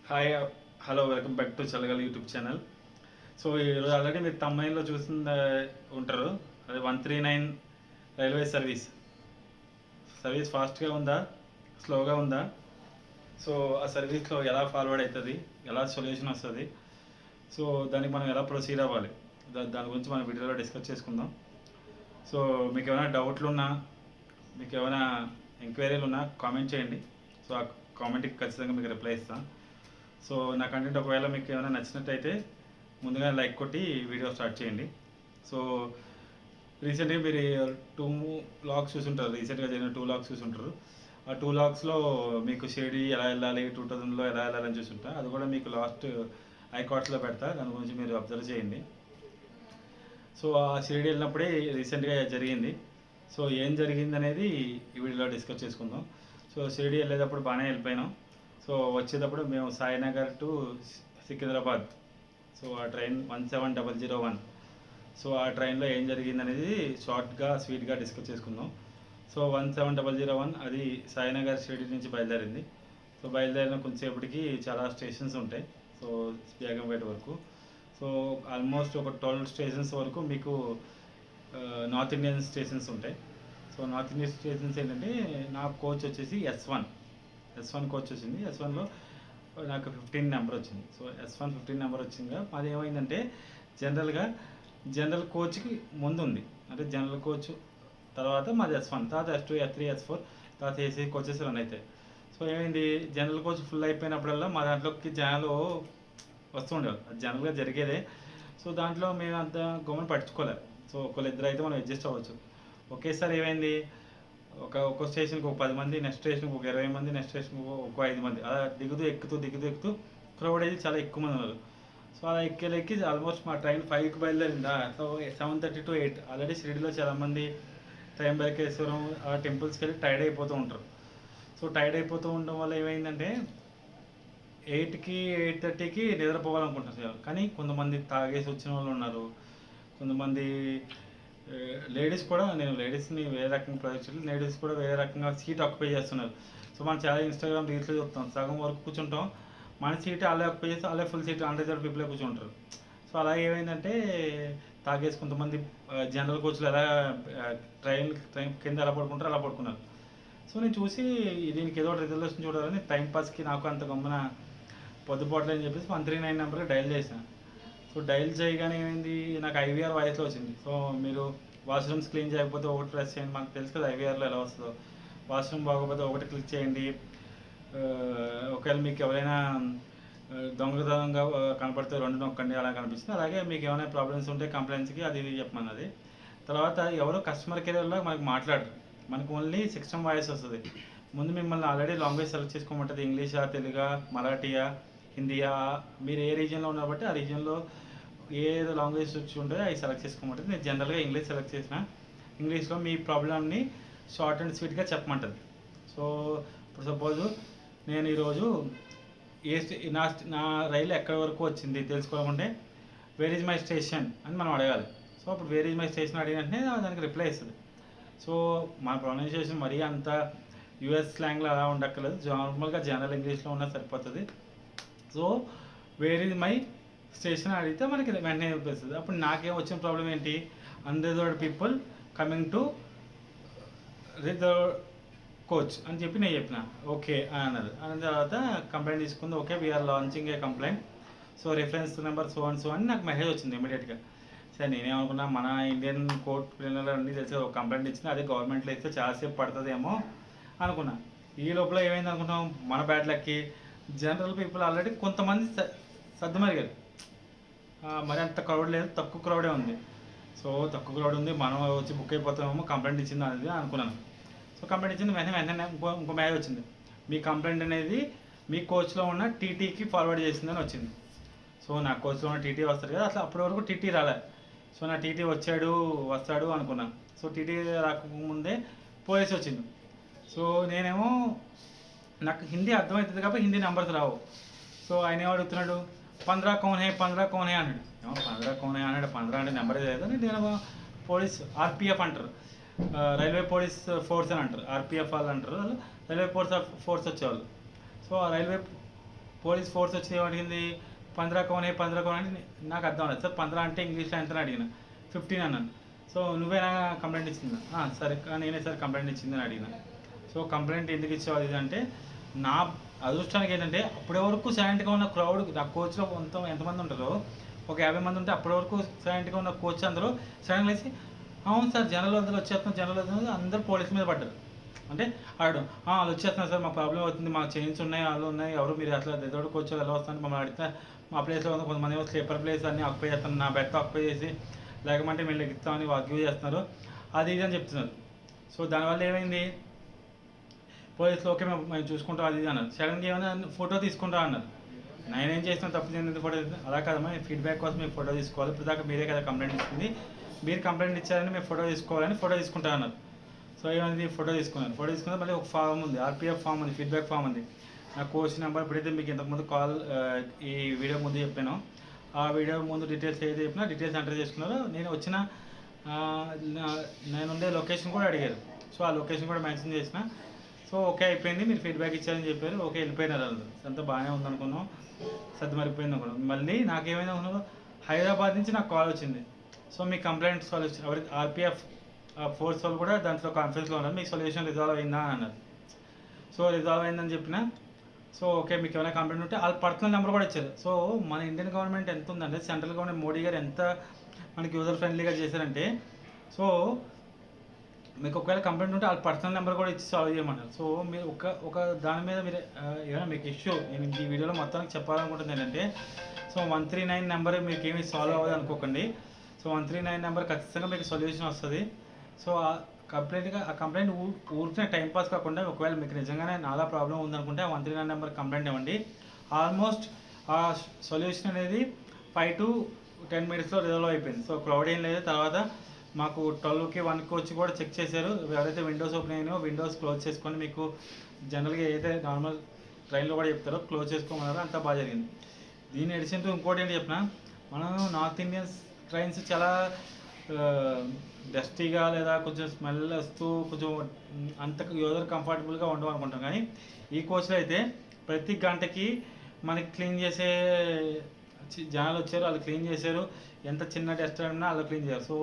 Hi hello welcome back to Chalagala YouTube channel. So ఈరోజు already మీరు తమ్ముళ్ళలో చూసిన ఉంటారు. అది 139 రైల్వే సర్వీస్ ఫాస్ట్గా ఉందా, స్లోగా ఉందా? సో ఆ సర్వీస్లో ఎలా ఫార్వర్డ్ అవుతుంది, ఎలా సొల్యూషన్ వస్తుంది, సో దానికి మనం ఎలా ప్రొసీడ్ అవ్వాలి, దాని గురించి మనం వీడియోలో డిస్కస్ చేసుకుందాం. సో మీకు ఏమైనా డౌట్లు ఉన్నా, మీకు ఏమైనా ఎంక్వైరీలు ఉన్నా కామెంట్ చేయండి. సో ఆ కామెంట్కి ఖచ్చితంగా మీకు రిప్లై ఇస్తాను. సో నా కంటెంట్ ఒకవేళ మీకు ఏమైనా నచ్చినట్టయితే ముందుగా లైక్ కొట్టి వీడియో స్టార్ట్ చేయండి. సో రీసెంట్గా మీరు 2 లాగ్స్ చూసుంటారు, రీసెంట్గా జరిగిన 2 లాగ్స్ చూసుంటారు. ఆ 2 లాగ్స్లో మీకు షిరిడి ఎలా వెళ్ళాలి, 2000లో ఎలా వెళ్ళాలని చూసుంటా. అది కూడా మీకు లాస్ట్ ఐకాట్స్లో పెడతా, దాని గురించి మీరు అబ్జర్వ్ చేయండి. సో ఆ షిరిడి వెళ్ళినప్పుడే రీసెంట్గా జరిగింది. సో ఏం జరిగింది అనేది ఈ వీడియోలో డిస్కస్ చేసుకుందాం. సో షిరిడి వెళ్ళేటప్పుడు బాగానే వెళ్ళిపోయినాం. సో వచ్చేటప్పుడు మేము సాయినగర్ టు సికింద్రాబాద్, సో ఆ ట్రైన్ 17001. సో ఆ ట్రైన్లో ఏం జరిగింది అనేది షార్ట్గా స్వీట్గా డిస్కస్ చేసుకుందాం. సో 17001 అది సాయినగర్ షిరిడి నుంచి బయలుదేరింది. సో బయలుదేరిన కొంచెంసేపటికి చాలా స్టేషన్స్ ఉంటాయి. సో బేగంపేట వరకు. సో ఆల్మోస్ట్ ఒక 12 స్టేషన్స్ వరకు మీకు నార్త్ ఇండియన్ స్టేషన్స్ ఉంటాయి. సో నార్త్ ఇండియన్ స్టేషన్స్ ఏంటంటే, నా కోచ్ వచ్చేసి ఎస్ వన్ కోచ్ వచ్చింది. ఎస్1లో నాకు 15 నెంబర్ వచ్చింది. సో ఎస్1 15 నెంబర్ వచ్చిందిగా అది ఏమైందంటే, జనరల్ కోచ్కి ముందు ఉంది. అంటే జనరల్ కోచ్ తర్వాత మాది ఎస్1, తర్వాత ఎస్2, ఎస్3, ఎస్4, తర్వాత ఏసీ కోచెస్ రన్ అవుతాయి. సో ఏమైంది, జనరల్ కోచ్ ఫుల్ అయిపోయినప్పుడల్లా మా దాంట్లోకి జనాలు వస్తుండేవారు. అది జనరల్గా జరిగేదే. సో దాంట్లో మేము అంత గమని పట్టించుకోలేదు. సో ఒకళ్ళు ఇద్దరు అయితే మనం అడ్జస్ట్ అవ్వచ్చు. ఒకేసారి ఏమైంది, ఒక్కో స్టేషన్కి ఒక 10 మంది, నెక్స్ట్ స్టేషన్కి ఒక 20 మంది, నెక్స్ట్ స్టేషన్కి ఒక 5 మంది, అలా దిగుతూ క్రౌడ్ అయితే చాలా ఎక్కువ మంది ఉన్నారు. సో అలా ఎక్కి ఆల్మోస్ట్ మా ట్రైన్ 5కి బయలుదేరిందా. సో 7:30 to 8 ఆల్రెడీ షిరిడిలో చాలామంది త్రయంబకేశ్వరం ఆ టెంపుల్స్కి వెళ్ళి టైర్డ్ అయిపోతూ ఉంటారు. సో టైర్డ్ అయిపోతూ ఉండడం వల్ల ఏమైందంటే 8కి 8:30కి నిద్రపోవాలనుకుంటున్నారు. కానీ కొంతమంది తాగేసి వచ్చిన వాళ్ళు ఉన్నారు. కొంతమంది లేడీస్ కూడా, నేను లేడీస్ని వేరే రకంగా ప్రొజెక్ట్ చేయాలి, లేడీస్ కూడా వేరే రకంగా సీట్ ఆక్యుపై చేస్తున్నారు. సో మనం చాలా ఇన్స్టాగ్రామ్ రీల్స్లో చూస్తాం, సగం వరకు కూర్చుంటాం, మన సీట్ వాళ్ళే ఆక్యుపై చేసి వాళ్ళే ఫుల్ సీట్ అన్రిజర్వ్ పీపులే కూర్చుంటారు. సో అలా ఏమైందంటే తాగేసి కొంతమంది జనరల్ కోచ్లు ఎలా ట్రైన్ కింద ఎలా పడుకుంటారో అలా పడుకున్నారు. సో నేను చూసి దీనికి ఏదో రిజల్యూషన్ చూడాలని టైంపాస్కి నాకు అంత గమ్మున పొద్దుపోవట్లేదు అని చెప్పేసి 139 నెంబర్కి డైల్ చేశాను. సో డైల్ చేయగానే ఏమైంది, నాకు ఐవీఆర్ వాయిస్లో వచ్చింది. సో మీరు వాష్రూమ్స్ క్లీన్ చేయకపోతే ఒకటి ప్రెస్ చేయండి, మనకు తెలుసు కదా ఐవీఆర్లో ఎలా వస్తుందో. వాష్రూమ్ బాగోకపోతే ఒకటి క్లిక్ చేయండి. ఒకవేళ మీకు ఎవరైనా దొంగతనంగా కనపడితే 2 నొక్కండి, అలా కనిపిస్తుంది. అలాగే మీకు ఏమైనా ప్రాబ్లమ్స్ ఉంటే కంప్లైంట్స్కి అది చెప్పమన్నది. తర్వాత ఎవరో కస్టమర్ కేర్లో మనకు మాట్లాడరు, మనకు ఓన్లీ సిస్టమ్ వాయిస్ వస్తుంది. ముందు మిమ్మల్ని ఆల్రెడీ లాంగ్వేజ్ సెలెక్ట్ చేసుకోమంటుంది, ఇంగ్లీషా, తెలుగా, మరాఠీయా, హిందీయా, మీరు ఏ రీజియన్లో ఉన్నా బట్టి ఆ రీజియన్లో ఏదో లాంగ్వేజ్ వచ్చి ఉంటే అవి సెలెక్ట్ చేసుకోమంటుంది. నేను జనరల్గా ఇంగ్లీష్ సెలెక్ట్ చేసిన. ఇంగ్లీష్లో మీ ప్రాబ్లమ్ని షార్ట్ అండ్ స్వీట్గా చెప్పమంటుంది. సో ఇప్పుడు సపోజ్ నేను ఈరోజు నా రైలు ఎక్కడి వరకు వచ్చింది తెలుసుకోవాలంటే వేర్ ఈజ్ మై స్టేషన్ అని మనం అడగాలి. సో అప్పుడు వేర్ ఈజ్ మై స్టేషన్ అడిగినట్టే దానికి రిప్లై ఇస్తుంది. సో మన ప్రొనౌన్సియేషన్ మరీ అంత యూఎస్ స్లాంగ్లో అలా ఉండక్కర్లేదు, నార్మల్గా జనరల్ ఇంగ్లీష్లో ఉన్నా సరిపోతుంది. So where is my station అడిగితే మనకి వెంటనే చూపిస్తుంది. అప్పుడు నాకేం వచ్చిన ప్రాబ్లం ఏంటి, unreserved people coming to reserve coach అని చెప్పి నేను చెప్పిన. ఓకే అన్నది. అన్న తర్వాత కంప్లైంట్ తీసుకుంది. Okay we're launching a complaint, so reference number so అని నాకు మెసేజ్ వచ్చింది ఇమీడియట్గా. సరే నేనేమనుకున్నా, మన ఇండియన్ కోర్ట్ పిల్లలు అన్నీ తెలిసి ఒక కంప్లైంట్ ఇచ్చిన, అదే గవర్నమెంట్లో ఇస్తే చాలాసేపు పడుతుందేమో అనుకున్నా. ఈ లోపల ఏమైంది అనుకున్నాం, మన bad lucky general people already కొంతమంది సర్దుమరిగారు. మరి అంత క్రౌడ్ లేదు, తక్కువ క్రౌడే ఉంది. సో తక్కువ క్రౌడ్ ఉంది, మనం వచ్చి బుక్ అయిపోతామేమో, కంప్లైంట్ ఇచ్చింది అనేది అనుకున్నాను. సో కంప్లైంట్ ఇచ్చింది, వెంటనే ఇంకో మెసేజ్ వచ్చింది, మీ కంప్లైంట్ అనేది మీ కోచ్లో ఉన్న టీటీకి ఫార్వర్డ్ చేసిందని వచ్చింది. సో నా కోచ్లో ఉన్న టీటీ వస్తారు కదా, అసలు అప్పటి వరకు టీటీ రాలే. సో నా టీటీ వస్తాడు అనుకున్నాను. సో టీటీ రాకముందే పోలీస్ వచ్చింది. సో నేనేమో నాకు హిందీ అర్థమవుతుంది కాబట్టి హిందీ నెంబర్స్ రావు. సో ఆయన ఏమో అడుగుతున్నాడు, 15 కౌన్ హే అన్నాడు. ఏమో 15 కౌన్ హే అన్నాడు, 15 అంటే నెంబరే లేదు. నేను పోలీస్ ఆర్పిఎఫ్ అంటారు, రైల్వే పోలీస్ ఫోర్స్ అని అంటారు, ఆర్పిఎఫ్ వాళ్ళు అంటారు, రైల్వే ఫోర్స్ వచ్చేవాళ్ళు. సో ఆ రైల్వే పోలీస్ ఫోర్స్ వచ్చి ఏమడిగింది, 15 कौन है 15 कौन అంటే నాకు అర్థం అవ్వలేదు. సార్ 15 అంటే ఇంగ్లీష్లో ఎంత అని అడిగిన, 15 అన్నాను. సో నువ్వేనా కంప్లైంట్ ఇచ్చిందా, సరే నేనే సార్ కంప్లైంట్ ఇచ్చిందని అడిగిన. సో కంప్లైంట్ ఎందుకు ఇచ్చేవాళ్ళు ఇది అంటే, నా అదృష్టానికి ఏంటంటే అప్పటి వరకు సైలెంట్గా ఉన్న క్రౌడ్, నా కోచ్లో ఎంతమంది ఉంటారో ఒక 50 మంది ఉంటే అప్పటి వరకు సైలెంట్గా ఉన్న కోచ్ అందరూ సడన్గా వేసి అవును సార్ జనరల్ అందరూ వచ్చేస్తున్నాం జనరల్ వస్తుంది, అందరూ పోలీస్ మీద పడ్డారు. అంటే ఆడు వాళ్ళు వచ్చేస్తున్నారు సార్, మా ప్రాబ్లం అవుతుంది, మాకు చైన్స్ ఉన్నాయి, వాళ్ళు ఉన్నాయి, ఎవరు మీరు అట్లా ఎదురు కోచ్ ఎలా వస్తుంది మమ్మల్ని అడిగితే మా ప్లేస్లో ఉన్న కొంతమంది స్లీపర్ ప్లేస్ అన్ని ఆక్యుపై చేస్తాను, నా బెడ్ ఆక్యుపై చేసి లేకపోతే మేము లెగిస్తామని వాగ్యూ చేస్తున్నారు, అది ఇది అని చెప్తున్నారు. సో దానివల్ల ఏమైంది, పోలీసులు ఓకే మేము చూసుకుంటాం అది ఇది అన్నారు. సడన్గా ఏమైనా ఫోటో తీసుకుంటా అన్నారు. నేనేం చేసిన తప్పు చేసింది ఫోటో అలా కాదమ్మా, ఫీడ్బ్యాక్ కోసం మీరు ఫోటో తీసుకోవాలి, ఇప్పుడు దాకా మీరే కదా కంప్లైంట్ ఇచ్చింది, మీరు కంప్లైంట్ ఇచ్చారని మేము ఫోటో తీసుకోవాలని ఫోటో తీసుకుంటా అన్నారు. సో ఏమైంది, ఫోటో తీసుకున్నారు. మళ్ళీ ఒక ఫామ్ ఉంది, ఆర్పిఎఫ్ ఫామ్ ఉంది, ఫీడ్బ్యాక్ ఫామ్ ఉంది. నా కోచ్ నెంబర్ ఇప్పుడైతే మీకు ఇంతకుముందు ఈ వీడియో ముందు చెప్పాను, ఆ వీడియో ముందు డీటెయిల్స్ ఏది చెప్పినా డీటెయిల్స్ ఎంటర్ చేసుకున్నారు. నేను వచ్చిన నేను ఉండే లొకేషన్ కూడా అడిగారు. సో ఆ లొకేషన్ కూడా మెన్షన్ చేసిన. సో ఓకే అయిపోయింది, మీరు ఫీడ్బ్యాక్ ఇచ్చారని చెప్పారు, ఓకే వెళ్ళిపోయినారు. వాళ్ళు అంతా బాగానే ఉందనుకున్నాం, సర్ది మరిపోయింది అనుకున్నాం. మళ్ళీ నాకేమైనా అనుకున్నాను, హైదరాబాద్ నుంచి నాకు కాల్ వచ్చింది. సో మీ కంప్లైంట్ సొల్యూషన్ ఎవరికి, ఆర్పిఎఫ్ ఫోర్స్ వాళ్ళు కూడా దాంట్లో కాన్ఫరెన్స్లో ఉన్నారు, మీకు సొల్యూషన్ రిజాల్వ్ అయిందా అని అన్నారు. సో రిజాల్వ్ అయిందని చెప్పిన. సో ఓకే మీకు ఏమైనా కంప్లైంట్ ఉంటే వాళ్ళ పర్సనల్ నెంబర్ కూడా ఇచ్చారు. సో మన ఇండియన్ గవర్నమెంట్ ఎంత ఉందంటే, సెంట్రల్ గవర్నమెంట్ మోడీ గారు ఎంత మనకి యూజర్ ఫ్రెండ్లీగా చేశారంటే, సో మీకు ఒకవేళ కంప్లైంట్ ఉంటే వాళ్ళ పర్సనల్ నెంబర్ కూడా ఇచ్చి సాల్వ్ చేయమన్నారు. సో మీరు ఒక దాని మీద మీరు ఏమైనా మీకు ఇష్యూ, నేను ఈ వీడియోలో మొత్తానికి చెప్పాలనుకుంటుంది ఏంటంటే, సో 139 నెంబర్ మీకు ఏమి సాల్వ్ అవ్వదు అనుకోకండి. సో 139 నెంబర్ ఖచ్చితంగా మీకు సొల్యూషన్ వస్తుంది. సో ఆ కంప్లైంట్ ఊరికే టైంపాస్ కాకుండా, ఒకవేళ మీకు నిజంగానే నాలా ప్రాబ్లం ఉందనుకుంటే ఆ 139 నెంబర్ కంప్లైంట్ ఇవ్వండి. ఆల్మోస్ట్ ఆ సొల్యూషన్ అనేది 5 to 10 minutesలో రిజాల్వ్ అయిపోయింది. సో క్రౌడ్ ఏం లేదు. తర్వాత మాకు 12కి 1కి వచ్చి కూడా చెక్ చేశారు. ఎవరైతే విండోస్ ఓపెన్ అయినాయో విండోస్ క్లోజ్ చేసుకొని, మీకు జనరల్గా ఏదైతే నార్మల్ ట్రైన్లో కూడా చెప్తారో క్లోజ్ చేసుకోమన్నారో అంతా బాగా జరిగింది. దీని ఎడిషన్ ఇంకోటి ఏంటి చెప్పిన, మనం నార్త్ ఇండియన్స్ ట్రైన్స్ చాలా డస్టీగా లేదా కొంచెం స్మెల్ వస్తూ కొంచెం అంత యూజర్ కంఫర్టబుల్గా ఉండవు అనుకుంటాం. కానీ ఈ కోచ్లో అయితే ప్రతి గంటకి మనకి క్లీన్ చేసే జనాలు వచ్చారు, వాళ్ళు క్లీన్ చేశారు, ఎంత చిన్న డస్ట్ అయినా వాళ్ళు క్లీన్ చేశారు. సో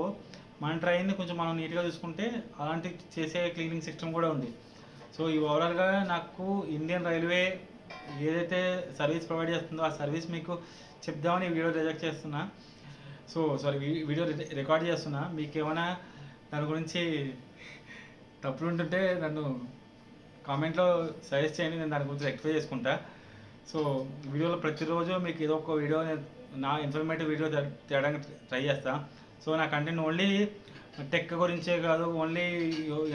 మన ట్రైన్ని కొంచెం మనం నీట్గా చూసుకుంటే అలాంటి చేసే క్లీనింగ్ సిస్టమ్ కూడా ఉంది. సో ఈ ఓవరాల్గా నాకు ఇండియన్ రైల్వే ఏదైతే సర్వీస్ ప్రొవైడ్ చేస్తుందో ఆ సర్వీస్ మీకు చెప్దామని వీడియో రిజెక్ట్ చేస్తున్నా. సో సారీ వీడియో రికార్డ్ చేస్తున్నా. మీకు ఏమైనా దాని గురించి తప్పులు ఉంటుంటే నన్ను కామెంట్లో సజెస్ట్ చేయండి, నేను దాని గురించి రెక్టిఫై చేసుకుంటా. సో వీడియోలో ప్రతిరోజు మీకు ఏదో ఒక వీడియో నా ఇన్ఫర్మేటివ్ వీడియో తేయడానికి ట్రై చేస్తాను. సో నా కంటెంట్ ఓన్లీ టెక్ గురించే కాదు, ఓన్లీ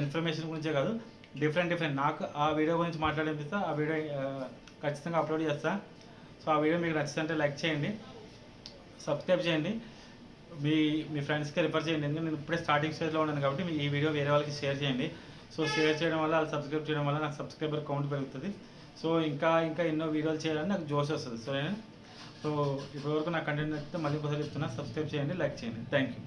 ఇన్ఫర్మేషన్ గురించే కాదు, డిఫరెంట్ నాకు ఆ వీడియో గురించి మాట్లాడిపిస్తా, ఆ వీడియో ఖచ్చితంగా అప్లోడ్ చేస్తా. సో ఆ వీడియో మీకు నచ్చితే లైక్ చేయండి, సబ్స్క్రైబ్ చేయండి, మీ ఫ్రెండ్స్కి రిఫర్ చేయండి. ఎందుకంటే నేను ఇప్పుడే స్టార్టింగ్ స్టేజ్లో ఉన్నాను కాబట్టి ఈ వీడియో వేరే వాళ్ళకి షేర్ చేయండి. సో షేర్ చేయడం వల్ల, వాళ్ళు సబ్స్క్రైబ్ చేయడం వల్ల నాకు సబ్స్క్రైబర్ కౌంట్ పెరుగుతుంది. సో ఇంకా ఎన్నో వీడియోలు చేయాలని నాకు జోష్ వస్తుంది. సో ఇప్పటివరకు నా కంటెంట్ నచ్చితే మళ్ళీ ఒకసారి చెప్తున్నా, సబ్స్క్రైబ్ చేయండి, లైక్ చేయండి. Thank you.